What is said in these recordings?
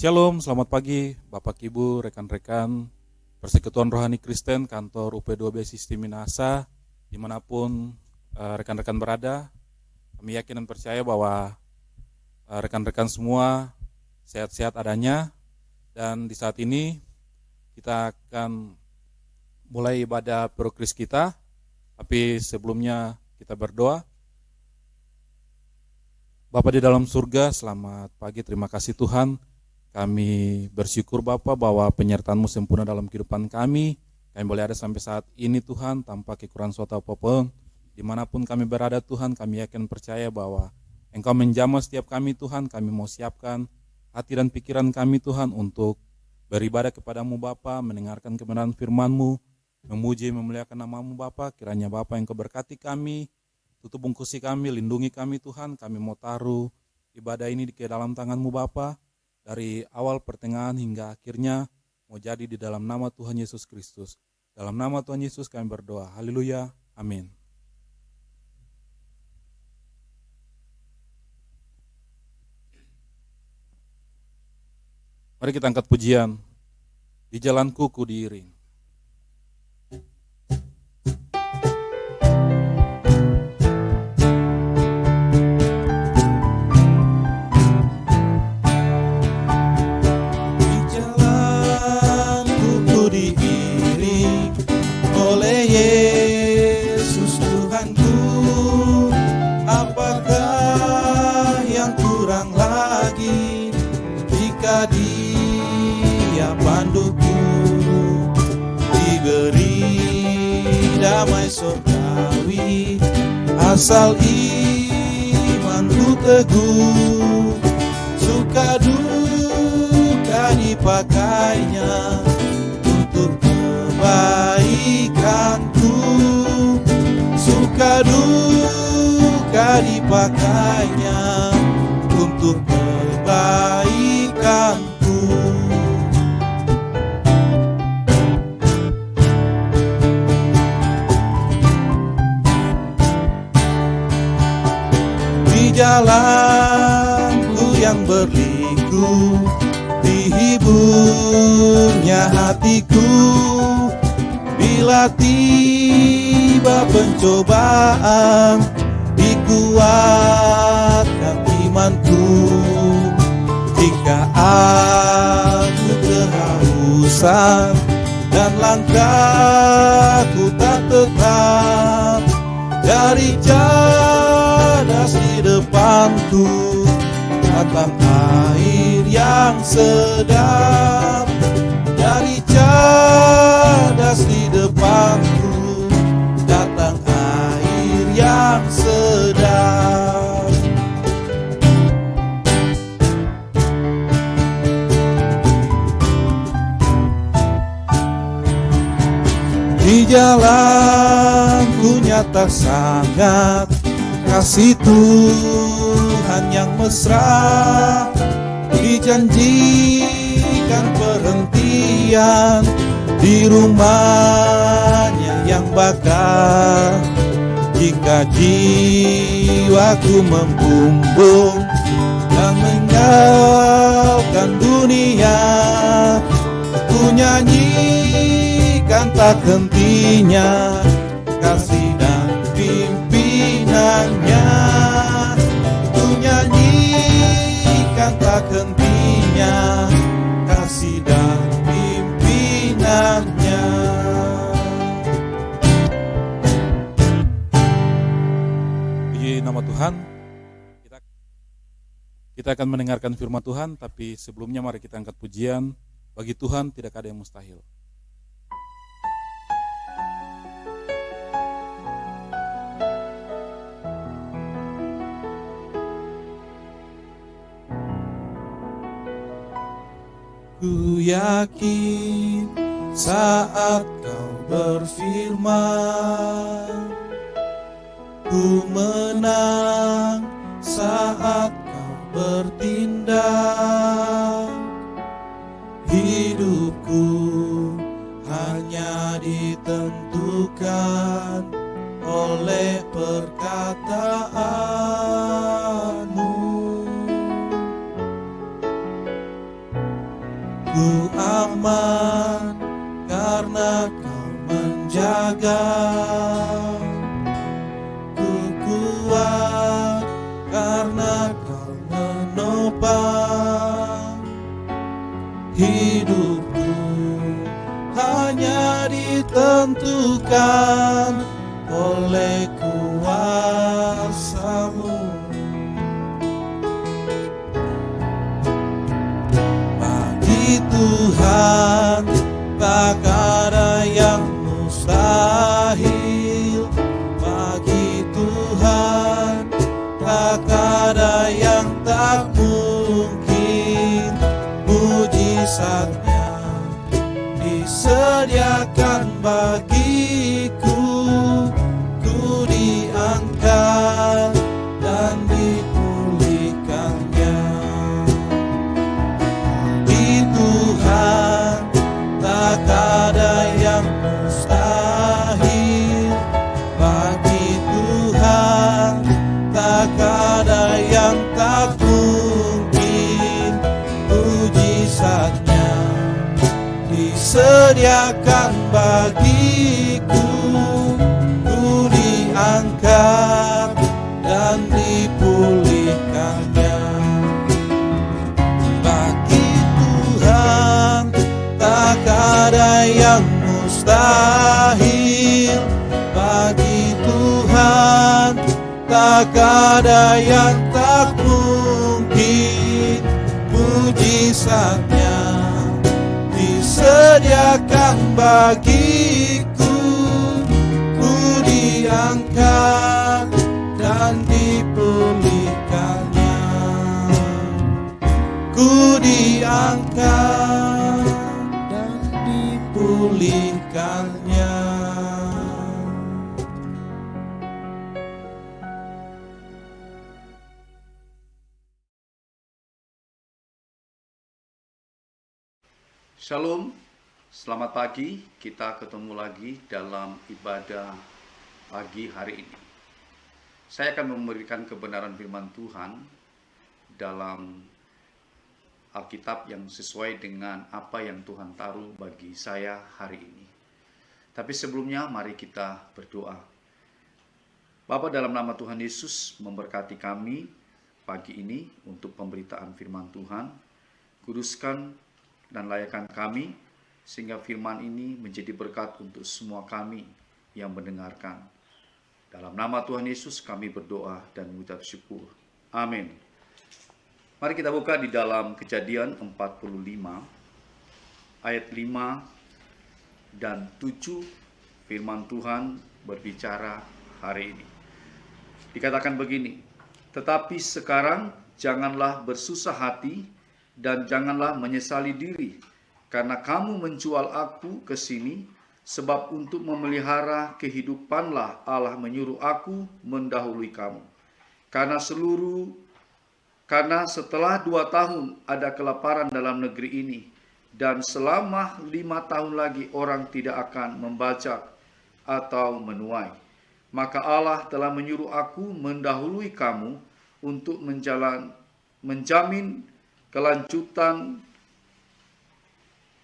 Shalom, selamat pagi Bapak Ibu, rekan-rekan Persekutuan Rohani Kristen kantor UP2B Sistem Minasa, dimanapun rekan-rekan berada. Kami yakin dan percaya bahwa rekan-rekan semua sehat-sehat adanya, dan di saat ini kita akan mulai ibadah prokris kita. Tapi sebelumnya kita berdoa. Bapa di dalam surga, selamat pagi, terima kasih Tuhan. Kami bersyukur Bapa bahwa penyertaan-Mu sempurna dalam kehidupan kami. Kami boleh ada sampai saat ini Tuhan tanpa kekurangan suatu apapun. Dimanapun kami berada Tuhan, kami yakin percaya bahwa Engkau menjamah setiap kami Tuhan. Kami mau siapkan hati dan pikiran kami Tuhan untuk beribadah kepadamu Bapa, mendengarkan kebenaran firman-Mu, memuji memuliakan nama-Mu Bapa. Kiranya Bapa Engkau berkati kami, tutup bungkusi kami, lindungi kami Tuhan. Kami mau taruh ibadah ini di dalam tangan-Mu Bapa. Dari awal pertengahan hingga akhirnya mau jadi di dalam nama Tuhan Yesus Kristus. Dalam nama Tuhan Yesus kami berdoa. Haleluya. Amin. Mari kita angkat pujian. Di jalanku ku diiring. Surgawi, asal imanku teguh, suka duka dipakainya untuk kebaikanku, suka duka dipakainya untuk kebaikanku. Jalanku yang berliku, dihiburnya hatiku. Bila tiba pencobaan, dikuatkan imanku. Jika aku kehausan dan langkahku tak tetap, dari cadas di depanku datang air yang sedap. Dari cadas di depanku datang air yang sedap. Di jalanku nyata sangat kasih Tuhan yang mesra, dijanjikan perhentian di rumahnya yang bakar. Jika jiwaku membumbung dan meninggalkan dunia, ku nyanyikan tak hentinya kasih dan pimpinannya. Ku nyanyikan tak hentinya kasih dan pimpinannya. Puji nama Tuhan. Kita akan mendengarkan firman Tuhan, tapi sebelumnya mari kita angkat pujian. Bagi Tuhan tidak ada yang mustahil. Ku yakin saat kau berfirman, ku menang saat kau bertindak. Hidupku hanya ditentukan oleh perkataanmu. Ku aman karena Kau menjaga. Ku kuat karena Kau menopang. Hidupku hanya ditentukan oleh kuasa-Mu. Bagi Tuhan tak ada yang mustahil. Bagi Tuhan tak ada yang tak mungkin. Mujizatnya disediakan bagiku. Ku diangkat dan dipulihkannya. Di Tuhan tak ada yang mustahil. Bagi Tuhan tak ada yang tak mungkin. Mujizatnya disediakan bagiku. Ku diangkat dan dipulihkannya. Bagi Tuhan tak ada yang mustahil. Bagi Tuhan tak ada yang tak mungkin. Mujizatnya disediakan bagiku. Ku diangkat dan dipulihkannya. Ku diangkat dan dipulihkannya. Shalom, selamat pagi. Kita ketemu lagi dalam ibadah pagi hari ini. Saya akan memberikan kebenaran firman Tuhan dalam Alkitab yang sesuai dengan apa yang Tuhan taruh bagi saya hari ini. Tapi sebelumnya mari kita berdoa. Bapa, dalam nama Tuhan Yesus memberkati kami pagi ini untuk pemberitaan firman Tuhan. Kuduskan dan layakkan kami, sehingga firman ini menjadi berkat untuk semua kami yang mendengarkan. Dalam nama Tuhan Yesus kami berdoa dan mengucap syukur. Amin. Mari kita buka di dalam Kejadian 45, ayat 5 dan 7, firman Tuhan berbicara hari ini. Dikatakan begini, tetapi sekarang janganlah bersusah hati dan janganlah menyesali diri, karena kamu menjual aku ke sini, sebab untuk memelihara kehidupanlah Allah menyuruh aku mendahului kamu. Karena setelah 2 tahun ada kelaparan dalam negeri ini, dan selama 5 tahun lagi orang tidak akan membajak atau menuai. Maka Allah telah menyuruh aku mendahului kamu untuk menjamin kelanjutan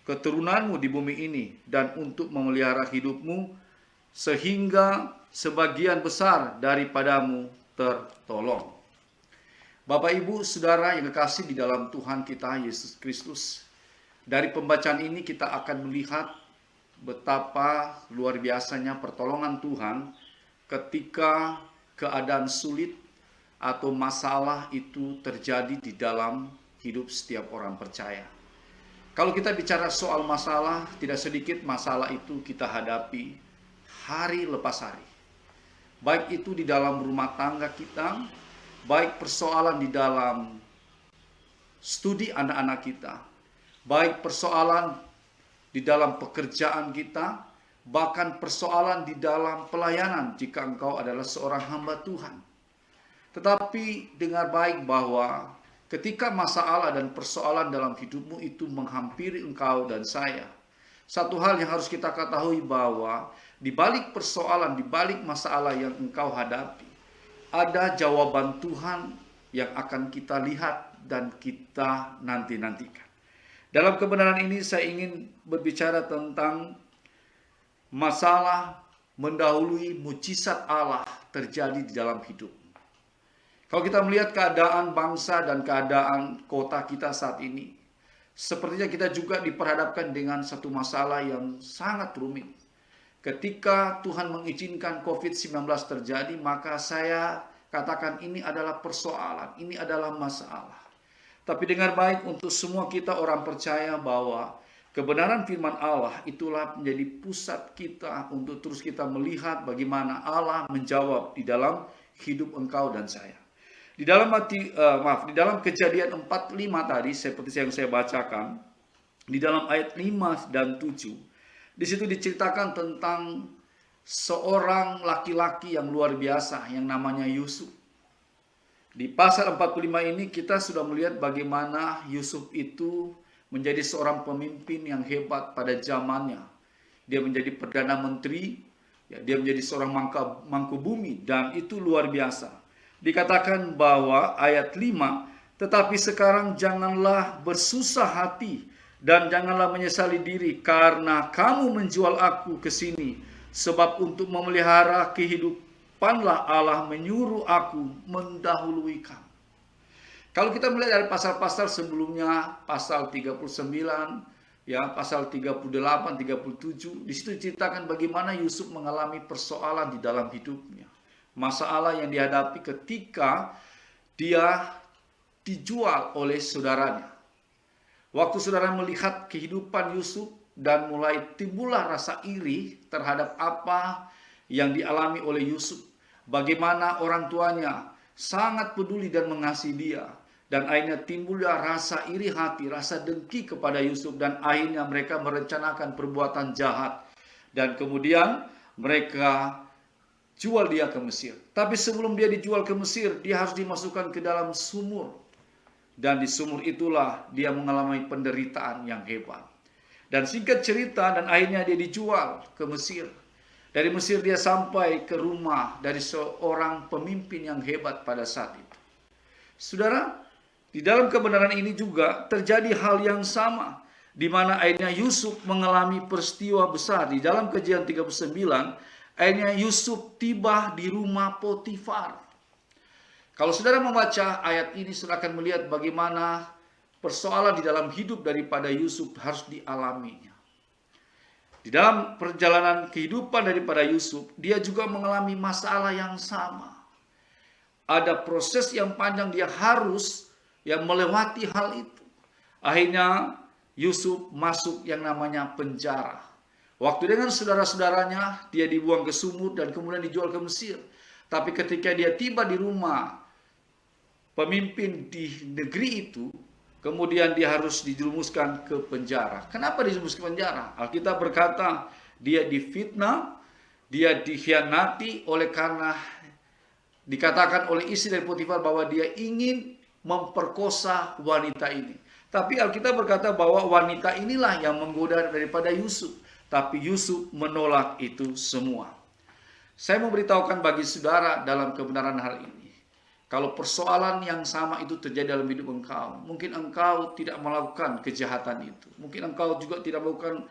keturunanmu di bumi ini dan untuk memelihara hidupmu sehingga sebagian besar daripadamu tertolong. Bapak, Ibu, Saudara yang kekasih di dalam Tuhan kita Yesus Kristus, dari pembacaan ini kita akan melihat betapa luar biasanya pertolongan Tuhan ketika keadaan sulit atau masalah itu terjadi di dalam hidup setiap orang percaya. Kalau kita bicara soal masalah, tidak sedikit masalah itu kita hadapi hari lepas hari. Baik itu di dalam rumah tangga kita, baik persoalan di dalam studi anak-anak kita, baik persoalan di dalam pekerjaan kita, bahkan persoalan di dalam pelayanan jika engkau adalah seorang hamba Tuhan. Tetapi dengar baik bahwa ketika masalah dan persoalan dalam hidupmu itu menghampiri engkau dan saya, satu hal yang harus kita ketahui bahwa di balik persoalan, di balik masalah yang engkau hadapi, ada jawaban Tuhan yang akan kita lihat dan kita nanti-nantikan. Dalam kebenaran ini saya ingin berbicara tentang masalah mendahului mujizat Allah terjadi di dalam hidup. Kalau kita melihat keadaan bangsa dan keadaan kota kita saat ini, sepertinya kita juga diperhadapkan dengan satu masalah yang sangat rumit. Ketika Tuhan mengizinkan COVID-19 terjadi, maka saya katakan ini adalah persoalan, ini adalah masalah. Tapi dengar baik, untuk semua kita orang percaya bahwa kebenaran firman Allah itulah menjadi pusat kita untuk terus kita melihat bagaimana Allah menjawab di dalam hidup engkau dan saya. Di dalam Kejadian 45 tadi, seperti yang saya bacakan, di dalam ayat 5 dan 7, di situ diceritakan tentang seorang laki-laki yang luar biasa yang namanya Yusuf. Di pasal 45 ini kita sudah melihat bagaimana Yusuf itu menjadi seorang pemimpin yang hebat pada zamannya. Dia menjadi perdana menteri, dia menjadi seorang mangku bumi, dan itu luar biasa. Dikatakan bahwa ayat 5, tetapi sekarang janganlah bersusah hati dan janganlah menyesali diri karena kamu menjual aku ke sini, sebab untuk memelihara kehidupanlah Allah menyuruh aku mendahului kamu. Kalau kita melihat dari pasal-pasal sebelumnya, pasal 39, pasal 38, 37, di situ diceritakan bagaimana Yusuf mengalami persoalan di dalam hidupnya. Masalah yang dihadapi ketika dia dijual oleh saudaranya. Waktu saudara melihat kehidupan Yusuf dan mulai timbullah rasa iri terhadap apa yang dialami oleh Yusuf. Bagaimana orang tuanya sangat peduli dan mengasihi dia. Dan akhirnya timbullah rasa iri hati, rasa dengki kepada Yusuf. Dan akhirnya mereka merencanakan perbuatan jahat. Dan kemudian mereka jual dia ke Mesir. Tapi sebelum dia dijual ke Mesir, dia harus dimasukkan ke dalam sumur. Dan di sumur itulah dia mengalami penderitaan yang hebat. Dan singkat cerita, dan akhirnya dia dijual ke Mesir. Dari Mesir dia sampai ke rumah dari seorang pemimpin yang hebat pada saat itu. Saudara, di dalam kebenaran ini juga terjadi hal yang sama, di mana akhirnya Yusuf mengalami peristiwa besar. Di dalam Kejadian 39, akhirnya Yusuf tiba di rumah Potifar. Kalau saudara membaca ayat ini, saudara akan melihat bagaimana persoalan di dalam hidup daripada Yusuf harus dialaminya. Di dalam perjalanan kehidupan daripada Yusuf, dia juga mengalami masalah yang sama. Ada proses yang panjang dia harus melewati hal itu. Akhirnya Yusuf masuk yang namanya penjara. Waktu dengan saudara-saudaranya, dia dibuang ke sumur dan kemudian dijual ke Mesir. Tapi ketika dia tiba di rumah pemimpin di negeri itu, kemudian dia harus dijerumuskan ke penjara. Kenapa dijerumuskan ke penjara? Alkitab berkata dia difitnah, dia dikhianati oleh karena dikatakan oleh istri dari Potifar bahwa dia ingin memperkosa wanita ini. Tapi Alkitab berkata bahwa wanita inilah yang menggoda daripada Yusuf. Tapi Yusuf menolak itu semua. Saya mau beritahukan bagi saudara dalam kebenaran hal ini. Kalau persoalan yang sama itu terjadi dalam hidup engkau, mungkin engkau tidak melakukan kejahatan itu. Mungkin engkau juga tidak melakukan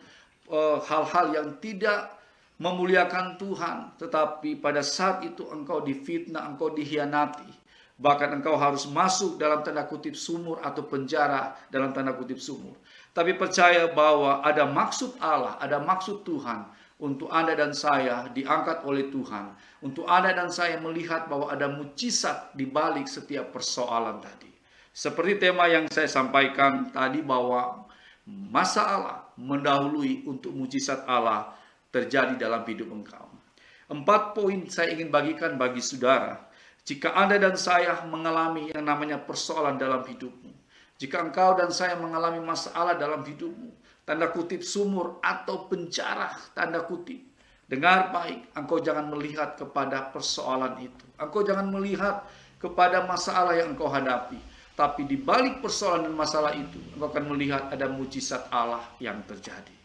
hal-hal yang tidak memuliakan Tuhan. Tetapi pada saat itu engkau difitnah, engkau dikhianati. Bahkan engkau harus masuk dalam tanda kutip sumur atau penjara dalam tanda kutip sumur. Tapi percaya bahwa ada maksud Allah, ada maksud Tuhan untuk Anda dan saya diangkat oleh Tuhan. Untuk Anda dan saya melihat bahwa ada mujizat di balik setiap persoalan tadi. Seperti tema yang saya sampaikan tadi bahwa masalah mendahului untuk mujizat Allah terjadi dalam hidup engkau. 4 poin saya ingin bagikan bagi saudara. Jika Anda dan saya mengalami yang namanya persoalan dalam hidupmu, jika engkau dan saya mengalami masalah dalam hidupmu, tanda kutip sumur atau penjara, tanda kutip, dengar baik, engkau jangan melihat kepada persoalan itu. Engkau jangan melihat kepada masalah yang engkau hadapi. Tapi di balik persoalan dan masalah itu, engkau akan melihat ada mujizat Allah yang terjadi.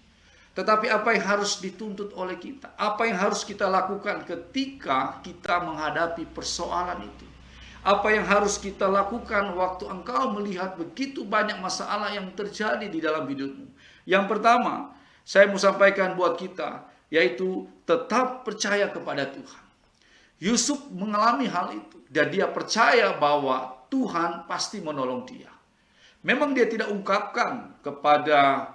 Tetapi apa yang harus dituntut oleh kita? Apa yang harus kita lakukan ketika kita menghadapi persoalan itu? Apa yang harus kita lakukan waktu engkau melihat begitu banyak masalah yang terjadi di dalam hidupmu? Yang pertama, saya mau sampaikan buat kita, yaitu tetap percaya kepada Tuhan. Yusuf mengalami hal itu, dan dia percaya bahwa Tuhan pasti menolong dia. Memang dia tidak ungkapkan kepada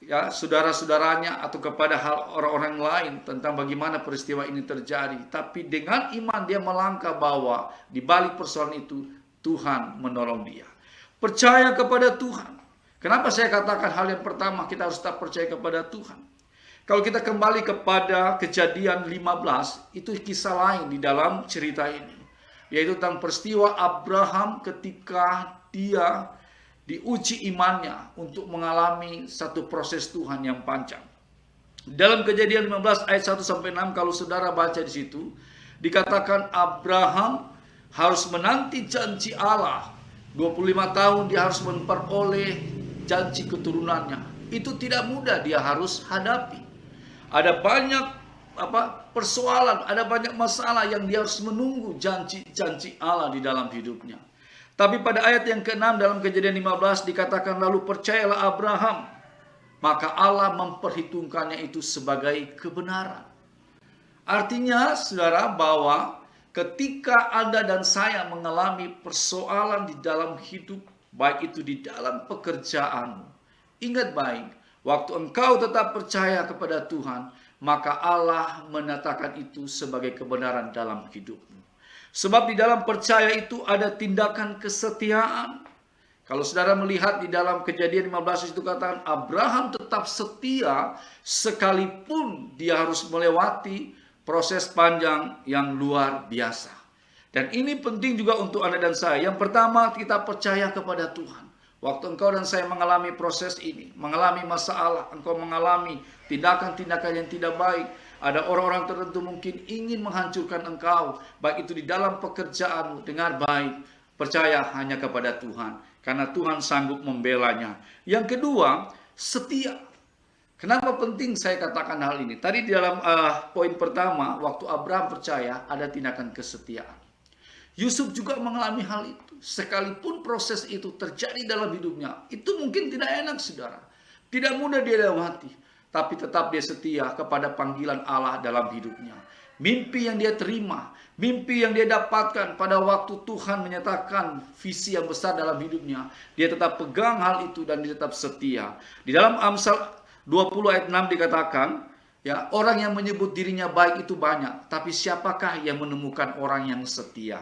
saudara-saudaranya atau kepada orang-orang lain tentang bagaimana peristiwa ini terjadi, tapi dengan iman dia melangkah bahwa di balik persoalan itu Tuhan menolong dia. Percaya kepada Tuhan. Kenapa saya katakan hal yang pertama kita harus tetap percaya kepada Tuhan? Kalau kita kembali kepada Kejadian 15, itu kisah lain di dalam cerita ini, yaitu tentang peristiwa Abraham ketika dia diuji imannya untuk mengalami satu proses Tuhan yang panjang. Dalam Kejadian 15 ayat 1-6, kalau saudara baca di situ, dikatakan Abraham harus menanti janji Allah. 25 tahun dia harus memperoleh janji keturunannya. Itu tidak mudah, dia harus hadapi. Ada banyak persoalan, ada banyak masalah yang dia harus menunggu janji-janji Allah di dalam hidupnya. Tapi pada ayat yang ke-6 dalam Kejadian 15 dikatakan, lalu percayalah Abraham, maka Allah memperhitungkannya itu sebagai kebenaran. Artinya saudara, bahwa ketika Anda dan saya mengalami persoalan di dalam hidup, baik itu di dalam pekerjaanmu, ingat baik, waktu engkau tetap percaya kepada Tuhan, maka Allah menyatakan itu sebagai kebenaran dalam hidupmu. Sebab di dalam percaya itu ada tindakan kesetiaan. Kalau saudara melihat di dalam Kejadian 15 itu katakan Abraham tetap setia sekalipun dia harus melewati proses panjang yang luar biasa. Dan ini penting juga untuk Anda dan saya. Yang pertama, kita percaya kepada Tuhan. Waktu engkau dan saya mengalami proses ini, mengalami masalah, engkau mengalami tindakan-tindakan yang tidak baik, ada orang-orang tertentu mungkin ingin menghancurkan engkau, baik itu di dalam pekerjaanmu, dengar baik, percaya hanya kepada Tuhan, karena Tuhan sanggup membelanya. Yang kedua, setia. Kenapa penting saya katakan hal ini? Tadi di dalam poin pertama, waktu Abraham percaya, ada tindakan kesetiaan. Yusuf juga mengalami hal itu. Sekalipun proses itu terjadi dalam hidupnya, itu mungkin tidak enak, saudara. Tidak mudah dia lewati. Tapi tetap dia setia kepada panggilan Allah dalam hidupnya. Mimpi yang dia terima, mimpi yang dia dapatkan pada waktu Tuhan menyatakan visi yang besar dalam hidupnya, dia tetap pegang hal itu dan dia tetap setia. Di dalam Amsal 20 ayat 6 dikatakan, ya, orang yang menyebut dirinya baik itu banyak, tapi siapakah yang menemukan orang yang setia?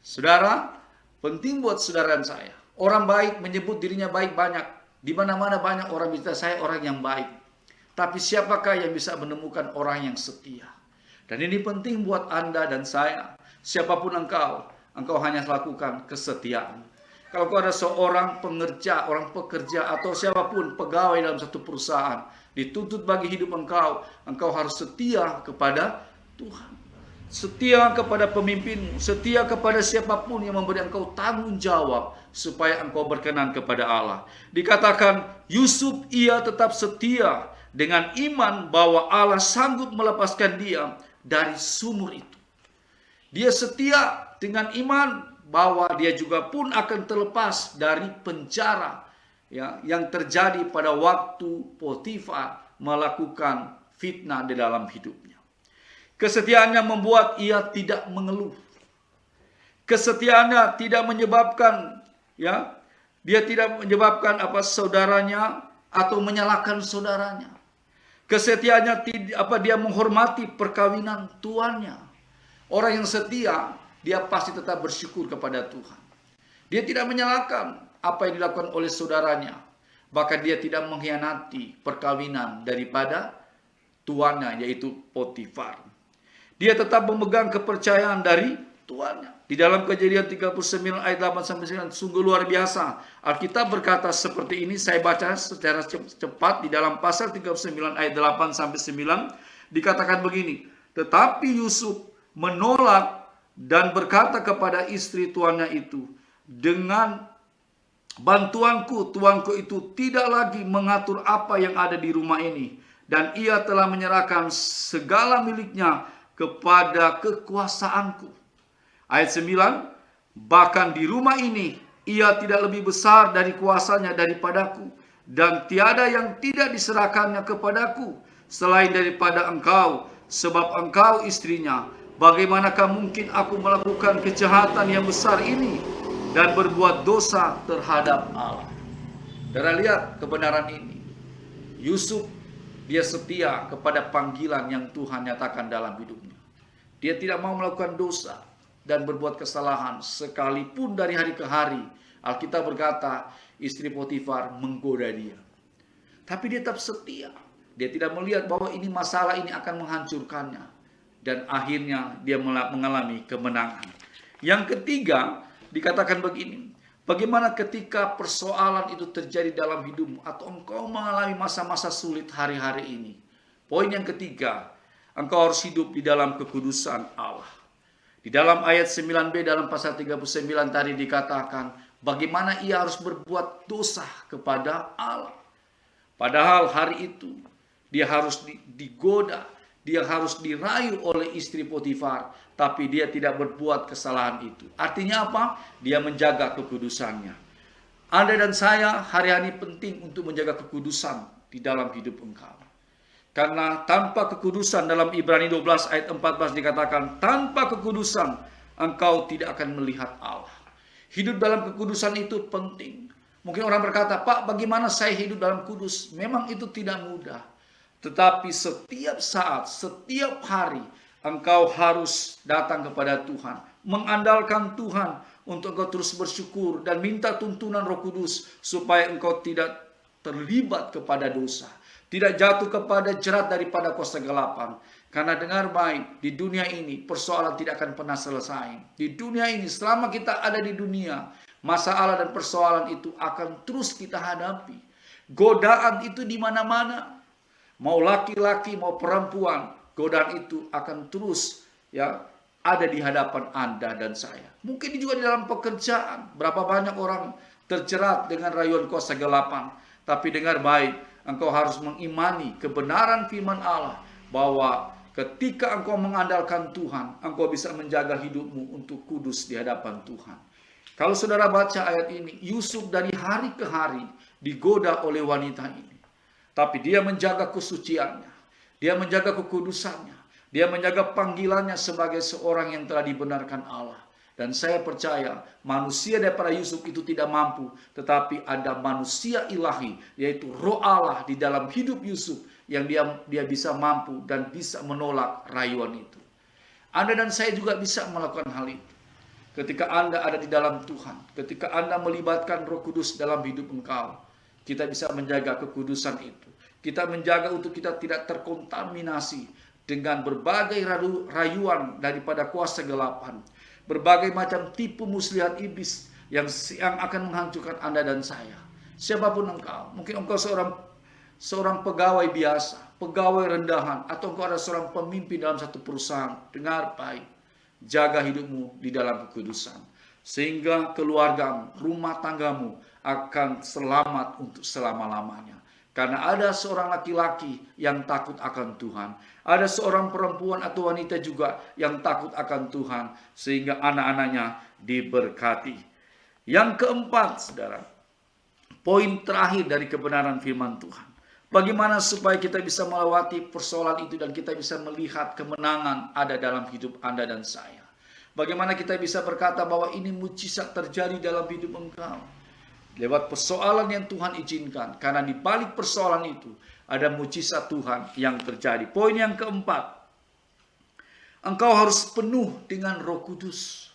Saudara, penting buat saudara dan saya. Orang baik menyebut dirinya baik banyak. Di mana-mana banyak orang bicara saya orang yang baik. Tapi siapakah yang bisa menemukan orang yang setia? Dan ini penting buat Anda dan saya. Siapapun engkau hanya lakukan kesetiaan. Kalau kau ada seorang pengerja, orang pekerja atau siapapun pegawai dalam satu perusahaan, dituntut bagi hidup engkau harus setia kepada Tuhan. Setia kepada pemimpinmu, setia kepada siapapun yang memberi engkau tanggung jawab supaya engkau berkenan kepada Allah. Dikatakan Yusuf ia tetap setia dengan iman bahwa Allah sanggup melepaskan dia dari sumur itu. Dia setia dengan iman bahwa dia juga pun akan terlepas dari penjara, ya, yang terjadi pada waktu Potifar melakukan fitnah di dalam hidupnya. Kesetiaannya membuat ia tidak mengeluh. Kesetiaannya tidak menyebabkan, ya, dia tidak menyebabkan saudaranya atau menyalahkan saudaranya. Kesetiaannya dia menghormati perkawinan tuannya. Orang yang setia, dia pasti tetap bersyukur kepada Tuhan. Dia tidak menyalahkan apa yang dilakukan oleh saudaranya. Bahkan dia tidak mengkhianati perkawinan daripada tuannya, yaitu Potifar. Dia tetap memegang kepercayaan dari tuannya. Di dalam Kejadian 39 ayat 8-9 sungguh luar biasa. Alkitab berkata seperti ini, saya baca secara cepat di dalam pasal 39 ayat 8-9 dikatakan begini. Tetapi Yusuf menolak dan berkata kepada istri tuannya itu, dengan bantuanku, tuanku itu tidak lagi mengatur apa yang ada di rumah ini. Dan ia telah menyerahkan segala miliknya kepada kekuasaanku. Ayat 9, bahkan di rumah ini ia tidak lebih besar dari kuasanya daripadaku, dan tiada yang tidak diserahkannya kepadaku selain daripada engkau, sebab engkau istrinya. Bagaimanakah mungkin aku melakukan kejahatan yang besar ini dan berbuat dosa terhadap Allah? Saudara, lihat kebenaran ini. Yusuf, dia setia kepada panggilan yang Tuhan nyatakan dalam hidupnya. Dia tidak mau melakukan dosa dan berbuat kesalahan sekalipun dari hari ke hari. Alkitab berkata, istri Potifar menggoda dia. Tapi dia tetap setia. Dia tidak melihat bahwa ini masalah ini akan menghancurkannya. Dan akhirnya dia mengalami kemenangan. Yang ketiga, dikatakan begini. Bagaimana ketika persoalan itu terjadi dalam hidupmu atau engkau mengalami masa-masa sulit hari-hari ini? Poin yang ketiga, engkau harus hidup di dalam kekudusan Allah. Di dalam ayat 9b dalam pasal 39 tadi dikatakan, bagaimana ia harus berbuat dosa kepada Allah. Padahal hari itu dia harus digoda, dia harus dirayu oleh istri Potifar, tapi dia tidak berbuat kesalahan itu. Artinya apa? Dia menjaga kekudusannya. Anda dan saya hari-hari penting untuk menjaga kekudusan di dalam hidup engkau. Karena tanpa kekudusan, dalam Ibrani 12 ayat 14 dikatakan, tanpa kekudusan engkau tidak akan melihat Allah. Hidup dalam kekudusan itu penting. Mungkin orang berkata, Pak, bagaimana saya hidup dalam kudus? Memang itu tidak mudah. Tetapi setiap saat, setiap hari, engkau harus datang kepada Tuhan. Mengandalkan Tuhan untuk engkau terus bersyukur dan minta tuntunan Roh Kudus supaya engkau tidak terlibat kepada dosa. Tidak jatuh kepada jerat daripada kuasa kegelapan. Karena dengar baik, di dunia ini persoalan tidak akan pernah selesai. Di dunia ini, selama kita ada di dunia, masalah dan persoalan itu akan terus kita hadapi. Godaan itu di mana-mana. Mau laki-laki, mau perempuan, godaan itu akan terus ada di hadapan Anda dan saya. Mungkin juga di dalam pekerjaan. Berapa banyak orang terjerat dengan rayuan kuasa kegelapan. Tapi dengar baik, engkau harus mengimani kebenaran firman Allah bahwa ketika engkau mengandalkan Tuhan, engkau bisa menjaga hidupmu untuk kudus di hadapan Tuhan. Kalau saudara baca ayat ini, Yusuf dari hari ke hari digoda oleh wanita ini. Tapi dia menjaga kesuciannya, dia menjaga kekudusannya, dia menjaga panggilannya sebagai seorang yang telah dibenarkan Allah. Dan saya percaya manusia daripada Yusuf itu tidak mampu, tetapi ada manusia ilahi, yaitu Roh Allah di dalam hidup Yusuf yang dia bisa mampu dan bisa menolak rayuan itu. Anda dan saya juga bisa melakukan hal itu. Ketika Anda ada di dalam Tuhan, ketika Anda melibatkan Roh Kudus dalam hidup engkau, kita bisa menjaga kekudusan itu. Kita menjaga untuk kita tidak terkontaminasi dengan berbagai rayuan daripada kuasa kegelapan. Berbagai macam tipu muslihat iblis yang akan menghancurkan Anda dan saya. Siapapun engkau. Mungkin engkau seorang pegawai biasa, pegawai rendahan, atau engkau ada seorang pemimpin dalam satu perusahaan. Dengar baik. Jaga hidupmu di dalam kekudusan. Sehingga keluargamu, rumah tanggamu akan selamat untuk selama-lamanya. Karena ada seorang laki-laki yang takut akan Tuhan. Ada seorang perempuan atau wanita juga yang takut akan Tuhan. Sehingga anak-anaknya diberkati. Yang keempat, saudara. Poin terakhir dari kebenaran firman Tuhan. Bagaimana supaya kita bisa melewati persoalan itu dan kita bisa melihat kemenangan ada dalam hidup Anda dan saya. Bagaimana kita bisa berkata bahwa ini mujizat terjadi dalam hidup engkau. Lewat persoalan yang Tuhan izinkan. Karena di balik persoalan itu ada mujizat Tuhan yang terjadi. Poin yang keempat. Engkau harus penuh dengan Roh Kudus.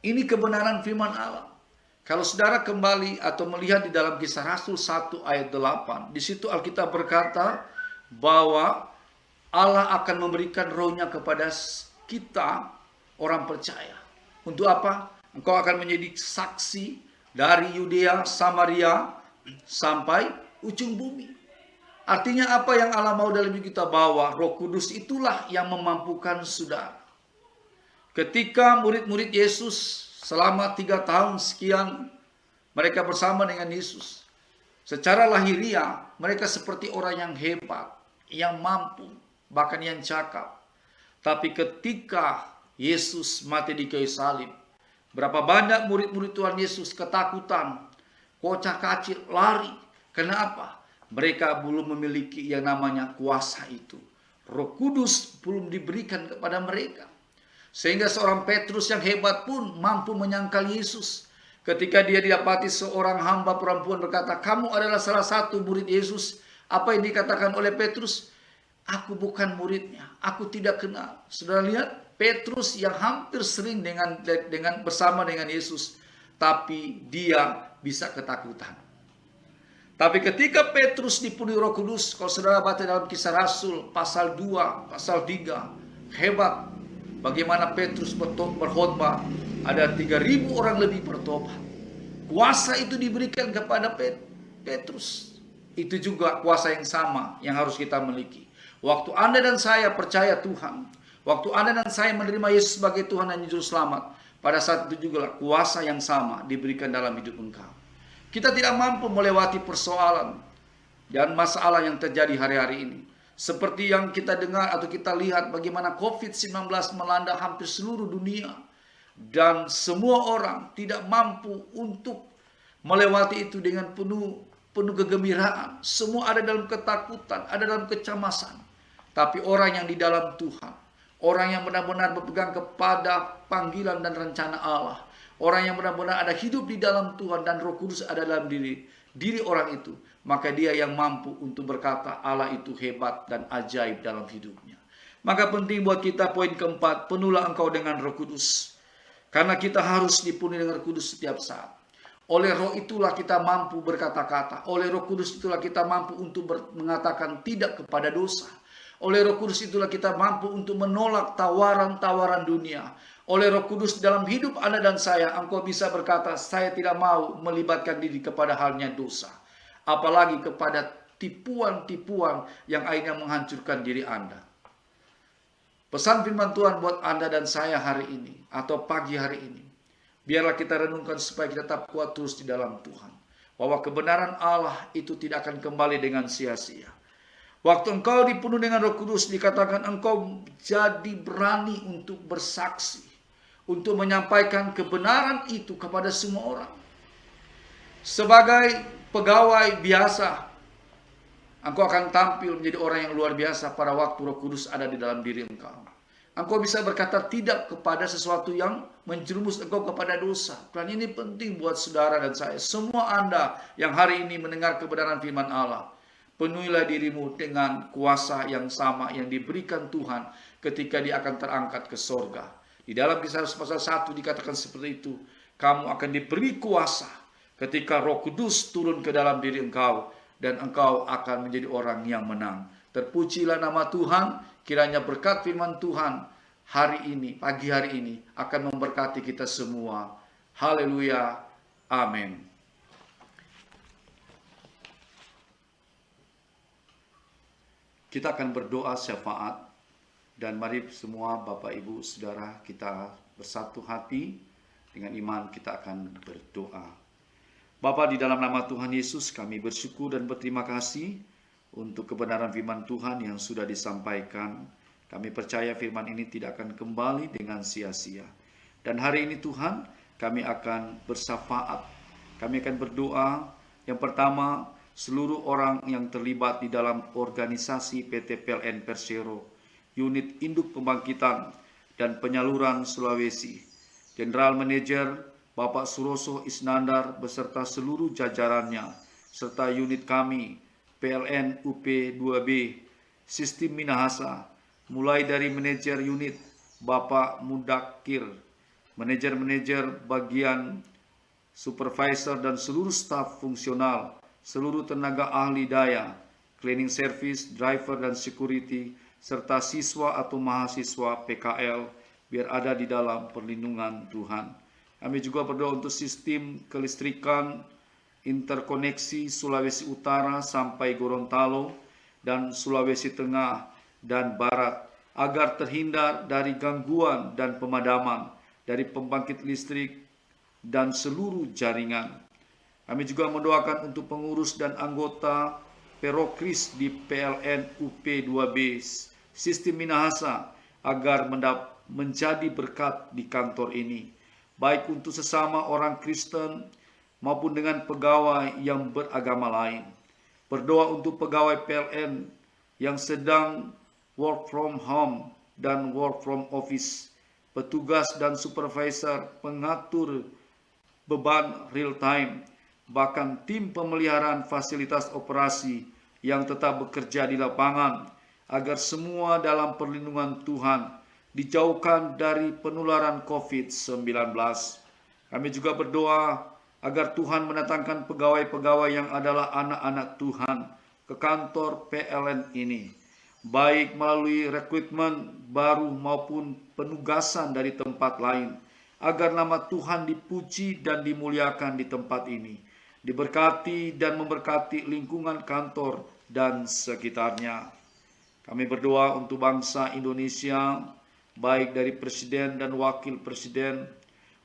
Ini kebenaran firman Allah. Kalau saudara kembali atau melihat di dalam Kisah Rasul 1 ayat 8. Di situ Alkitab berkata bahwa Allah akan memberikan rohnya kepada kita orang percaya. Untuk apa? Engkau akan menjadi saksi dari Yudea, Samaria, sampai ujung bumi. Artinya apa yang Allah mau dalam hidup kita bawa? Roh Kudus itulah yang memampukan saudara. Ketika murid-murid Yesus selama 3 tahun sekian mereka bersama dengan Yesus. Secara lahiriah mereka seperti orang yang hebat, yang mampu, bahkan yang cakap. Tapi ketika Yesus mati di kayu salib. Berapa banyak murid-murid Tuhan Yesus ketakutan, kocak-kacir, lari. Kenapa? Mereka belum memiliki yang namanya kuasa itu. Roh Kudus belum diberikan kepada mereka. Sehingga seorang Petrus yang hebat pun mampu menyangkal Yesus. Ketika dia didapati seorang hamba perempuan berkata, "Kamu adalah salah satu murid Yesus." Apa yang dikatakan oleh Petrus? "Aku bukan muridnya, aku tidak kenal." Saudara lihat, Petrus yang hampir sering dengan bersama dengan Yesus, tapi dia bisa ketakutan. Tapi ketika Petrus dipenuhi Roh Kudus, kalau saudara baca dalam Kisah Rasul pasal 2, pasal 3, hebat bagaimana Petrus berkhotbah, ada 3.000 orang lebih bertobat. Kuasa itu diberikan kepada Petrus. Itu juga kuasa yang sama yang harus kita miliki. Waktu Anda dan saya percaya Tuhan, waktu Anda dan saya menerima Yesus sebagai Tuhan dan Juru Selamat, pada saat itu juga kuasa yang sama diberikan dalam hidup engkau. Kita tidak mampu melewati persoalan dan masalah yang terjadi hari-hari ini. Seperti yang kita dengar atau kita lihat bagaimana COVID-19 melanda hampir seluruh dunia. Dan semua orang tidak mampu untuk melewati itu dengan penuh kegembiraan. Semua ada dalam ketakutan, ada dalam kecemasan. Tapi orang yang di dalam Tuhan, orang yang benar-benar berpegang kepada panggilan dan rencana Allah, orang yang benar-benar ada hidup di dalam Tuhan dan Roh Kudus ada dalam diri orang itu, maka dia yang mampu untuk berkata Allah itu hebat dan ajaib dalam hidupnya. Maka penting buat kita, poin keempat, penuhlah engkau dengan Roh Kudus. Karena kita harus dipenuhi dengan Roh Kudus setiap saat. Oleh Roh itulah kita mampu berkata-kata. Oleh Roh Kudus itulah kita mampu untuk mengatakan tidak kepada dosa. Oleh Roh Kudus itulah kita mampu untuk menolak tawaran-tawaran dunia. Oleh Roh Kudus dalam hidup Anda dan saya, engkau bisa berkata, saya tidak mau melibatkan diri kepada halnya dosa. Apalagi kepada tipuan-tipuan yang akhirnya menghancurkan diri Anda. Pesan firman Tuhan buat Anda dan saya hari ini, atau pagi hari ini. Biarlah kita renungkan supaya kita tetap kuat terus di dalam Tuhan. Bahwa kebenaran Allah itu tidak akan kembali dengan sia-sia. Waktu engkau dipenuhi dengan Roh Kudus, dikatakan engkau jadi berani untuk bersaksi. Untuk menyampaikan kebenaran itu kepada semua orang. Sebagai pegawai biasa, engkau akan tampil menjadi orang yang luar biasa pada waktu Roh Kudus ada di dalam diri engkau. Engkau bisa berkata tidak kepada sesuatu yang menjerumus engkau kepada dosa. Dan ini penting buat saudara dan saya. Semua Anda yang hari ini mendengar kebenaran firman Allah, penuhilah dirimu dengan kuasa yang sama yang diberikan Tuhan ketika dia akan terangkat ke sorga. Di dalam Kisah pasal 1 dikatakan seperti itu. Kamu akan diberi kuasa ketika Roh Kudus turun ke dalam diri engkau. Dan engkau akan menjadi orang yang menang. Terpujilah nama Tuhan. Kiranya berkat firman Tuhan hari ini, pagi hari ini akan memberkati kita semua. Haleluya. Amin. Kita akan berdoa syafaat. Dan mari semua Bapak Ibu Saudara kita bersatu hati. Dengan iman kita akan berdoa. Bapa, di dalam nama Tuhan Yesus kami bersyukur dan berterima kasih untuk kebenaran firman Tuhan yang sudah disampaikan. Kami percaya firman ini tidak akan kembali dengan sia-sia. Dan hari ini Tuhan, kami akan bersyafaat. Kami akan berdoa. Yang pertama, seluruh orang yang terlibat di dalam organisasi PT PLN Persero, Unit Induk Pembangkitan dan Penyaluran Sulawesi, General Manager Bapak Suroso Isnandar beserta seluruh jajarannya, serta unit kami, PLN UP2B, Sistem Minahasa, mulai dari manajer unit Bapak Mudakir, manajer-manajer bagian, supervisor dan seluruh staf fungsional, seluruh tenaga ahli daya, cleaning service, driver dan security, serta siswa atau mahasiswa PKL, biar ada di dalam perlindungan Tuhan. Kami juga berdoa untuk sistem kelistrikan, interkoneksi Sulawesi Utara sampai Gorontalo dan Sulawesi Tengah dan Barat, agar terhindar dari gangguan dan pemadaman dari pembangkit listrik dan seluruh jaringan. Kami juga mendoakan untuk pengurus dan anggota Perokris di PLN UP2B Sistem Minahasa, agar menjadi berkat di kantor ini, baik untuk sesama orang Kristen maupun dengan pegawai yang beragama lain. Berdoa untuk pegawai PLN yang sedang work from home dan work from office, petugas dan supervisor pengatur beban real time, bahkan tim pemeliharaan fasilitas operasi yang tetap bekerja di lapangan, agar semua dalam perlindungan Tuhan, dijauhkan dari penularan COVID-19. Kami juga berdoa agar Tuhan mendatangkan pegawai-pegawai yang adalah anak-anak Tuhan ke kantor PLN ini, baik melalui rekrutmen baru maupun penugasan dari tempat lain, agar nama Tuhan dipuji dan dimuliakan di tempat ini, diberkati dan memberkati lingkungan kantor dan sekitarnya. Kami berdoa untuk bangsa Indonesia, baik dari Presiden dan Wakil Presiden,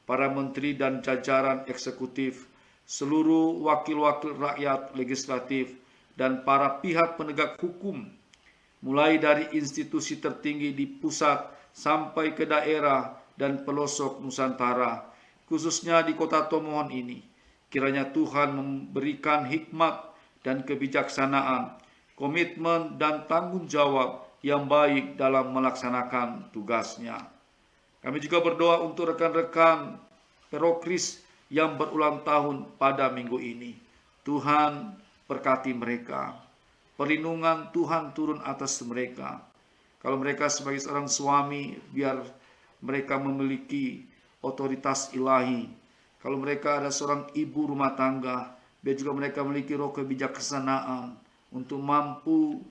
para menteri dan jajaran eksekutif, seluruh wakil-wakil rakyat legislatif, dan para pihak penegak hukum, mulai dari institusi tertinggi di pusat sampai ke daerah dan pelosok Nusantara, khususnya di kota Tomohon ini. Kiranya Tuhan memberikan hikmat dan kebijaksanaan, komitmen dan tanggung jawab yang baik dalam melaksanakan tugasnya. Kami juga berdoa untuk rekan-rekan Perokris yang berulang tahun pada minggu ini. Tuhan berkati mereka. Perlindungan Tuhan turun atas mereka. Kalau mereka sebagai seorang suami, biar mereka memiliki otoritas ilahi. Kalau mereka ada seorang ibu rumah tangga, biar juga mereka memiliki roh kebijaksanaan untuk mampu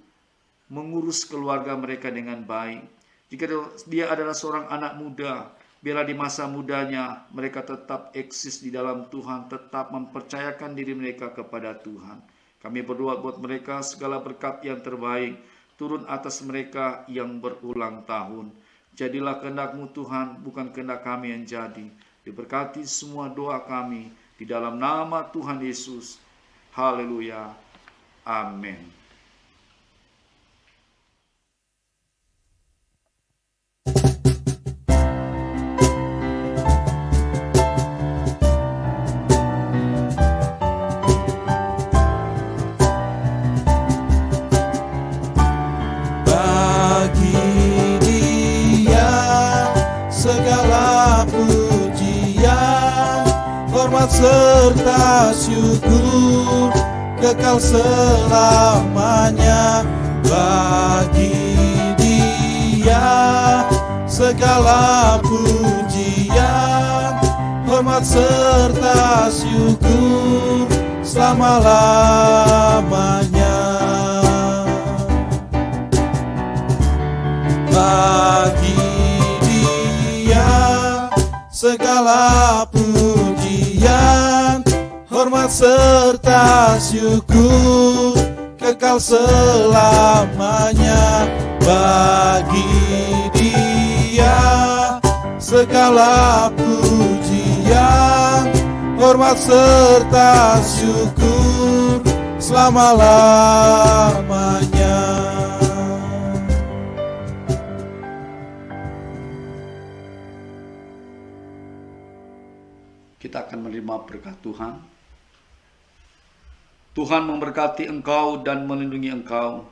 mengurus keluarga mereka dengan baik. Jika dia adalah seorang anak muda, biarlah di masa mudanya mereka tetap eksis di dalam Tuhan, tetap mempercayakan diri mereka kepada Tuhan. Kami berdoa buat mereka segala berkat yang terbaik turun atas mereka yang berulang tahun. Jadilah kehendak-Mu Tuhan, bukan kehendak kami yang jadi. Diberkati semua doa kami di dalam nama Tuhan Yesus. Haleluya. Amin. Serta syukur kekal selamanya bagi Dia, segala pujian, hormat serta syukur selama-lamanya. Bagi Dia segala pujian, hormat serta syukur kekal selamanya. Bagi Dia segala pujian, hormat serta syukur selama-lamanya. Kita akan menerima berkat Tuhan. Tuhan memberkati engkau dan melindungi engkau.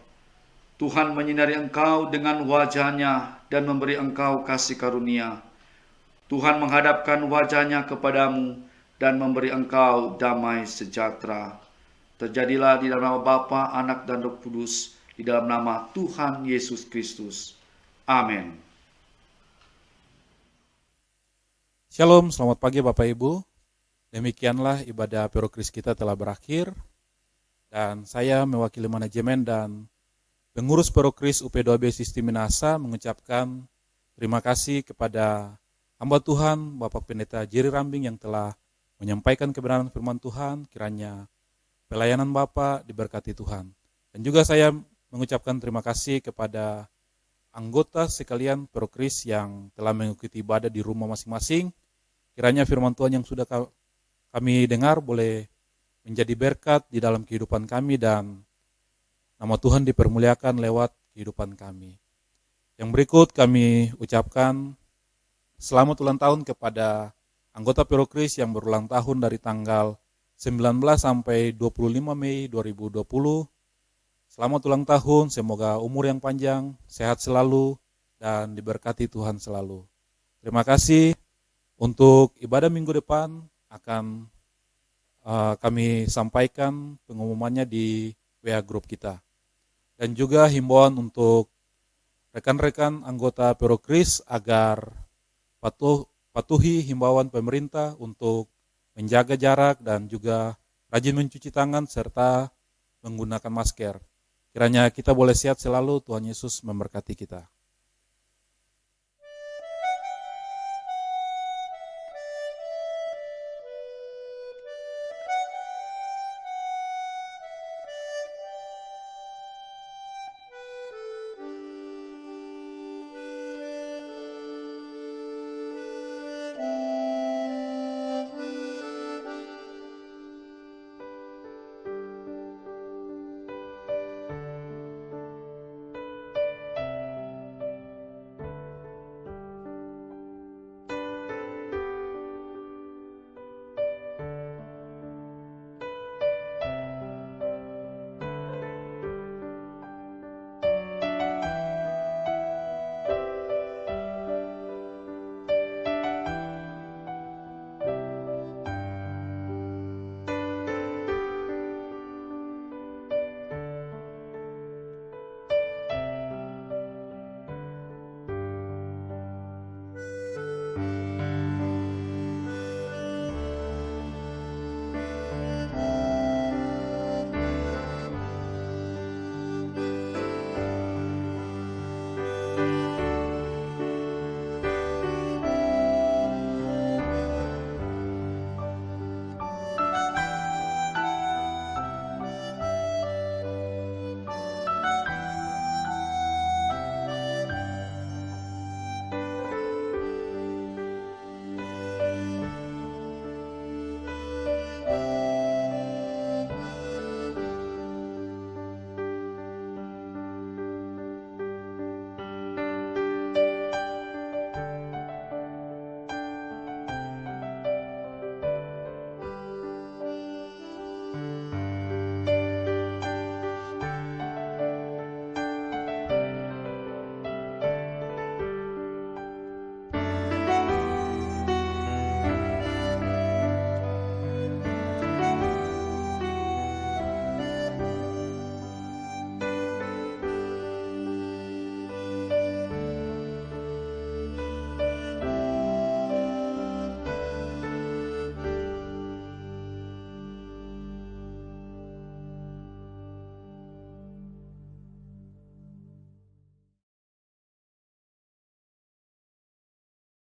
Tuhan menyinari engkau dengan wajah-Nya dan memberi engkau kasih karunia. Tuhan menghadapkan wajah-Nya kepadamu dan memberi engkau damai sejahtera. Terjadilah di dalam nama Bapa, Anak, dan Roh Kudus, di dalam nama Tuhan Yesus Kristus. Amin. Shalom, selamat pagi Bapak Ibu. Demikianlah ibadah Perokris kita telah berakhir. Dan saya mewakili manajemen dan pengurus Perokris UP2B Sistem Minasa mengucapkan terima kasih kepada hamba Tuhan Bapak Pendeta Jerry Rambing yang telah menyampaikan kebenaran firman Tuhan. Kiranya pelayanan Bapak diberkati Tuhan. Dan juga saya mengucapkan terima kasih kepada anggota sekalian Perokris yang telah mengikuti ibadah di rumah masing-masing. Kiranya firman Tuhan yang sudah kami dengar boleh menjadi berkat di dalam kehidupan kami dan nama Tuhan dipermuliakan lewat kehidupan kami. Yang berikut kami ucapkan Selamat ulang tahun kepada anggota Pirokris yang berulang tahun dari tanggal 19 sampai 25 Mei 2020. Selamat ulang tahun, semoga umur yang panjang, sehat selalu, dan diberkati Tuhan selalu. Terima kasih. Untuk ibadah minggu depan akan kami sampaikan pengumumannya di WA grup kita. Dan juga himbauan untuk rekan-rekan anggota Pirokris agar patuhi himbauan pemerintah untuk menjaga jarak dan juga rajin mencuci tangan serta menggunakan masker. Kiranya kita boleh sehat selalu, Tuhan Yesus memberkati kita.